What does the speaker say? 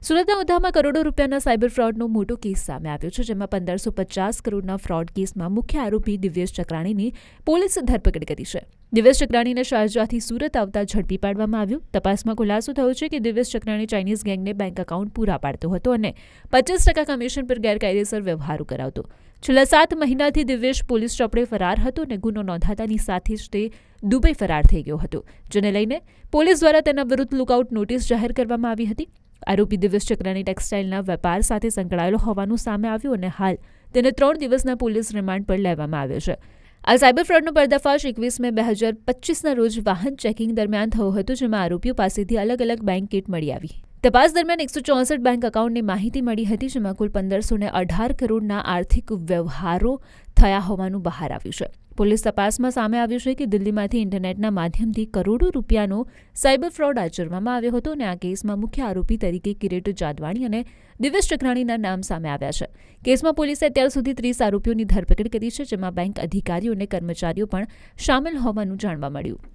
સુરતના ઉધામાં કરોડો રૂપિયાના સાયબર ફ્રોડનો મોટો કેસ સામે આવ્યો છે, જેમાં 1550 કરોડના ફ્રોડ કેસમાં મુખ્ય આરોપી દિવ્યેશ ચક્રાણીની પોલીસે ધરપકડ કરી છે. દિવ્યેશ ચક્રાણીને શારજાહથી સુરત આવતા ઝડપી પાડવામાં આવ્યું. તપાસમાં ખુલાસો થયો છે કે દિવ્યેશ ચક્રાણી ચાઇનીઝ ગેંગને બેંક એકાઉન્ટ પૂરા પાડતો હતો અને 25% કમિશન પર ગેરકાયદેસર વ્યવહારો કરાવતો. છેલ્લા 7 મહિનાથી દિવ્યેશ પોલીસ ચોપડે ફરાર હતો અને ગુનો નોંધાતાની સાથે જ તે દુબઈ ફરાર થઈ ગયો હતો, જેને લઈને પોલીસ દ્વારા તેના વિરુદ્ધ લુકઆઉટ નોટિસ જાહેર કરવામાં આવી હતી. આરોપી દિવ્યેશ ચક્રાણી ટેક્સટાઇલના વેપાર સાથે સંકળાયેલો હોવાનું સામે આવ્યું અને હાલ તેને 3 દિવસના પોલીસ રિમાન્ડ પર લેવામાં આવ્યો છે. આ સાયબર ફ્રોડનો પર્દાફાશ 21 મે 2025ના રોજ વાહન ચેકિંગ દરમિયાન થયો હતો, જેમાં આરોપીઓ પાસેથી અલગ બાંક કીટ મળી આવી. તપાસ દરમિયાન 164 બેંક એકાઉન્ટની માહિતી મળી હતી, જેમાં કુલ 1518 કરોડના આર્થિક વ્યવહારો થયા હોવાનું બહાર આવ્યું છે. પોલીસ તપાસમાં સામે આવ્યું છે કે દિલ્હીમાંથી ઇન્ટરનેટના માધ્યમથી કરોડો રૂપિયાનો સાયબર ફ્રોડ આચરવામાં આવ્યો હતો અને આ કેસમાં મુખ્ય આરોપી તરીકે કિરીટ જાદવાણી અને દિવ્યેશ ચક્રાણીના નામ સામે આવ્યા છે. કેસમાં પોલીસે અત્યાર સુધી 30 આરોપીઓની ધરપકડ કરી છે, જેમાં બેંક અધિકારીઓ અને કર્મચારીઓ પણ સામેલ હોવાનું જાણવા મળ્યું.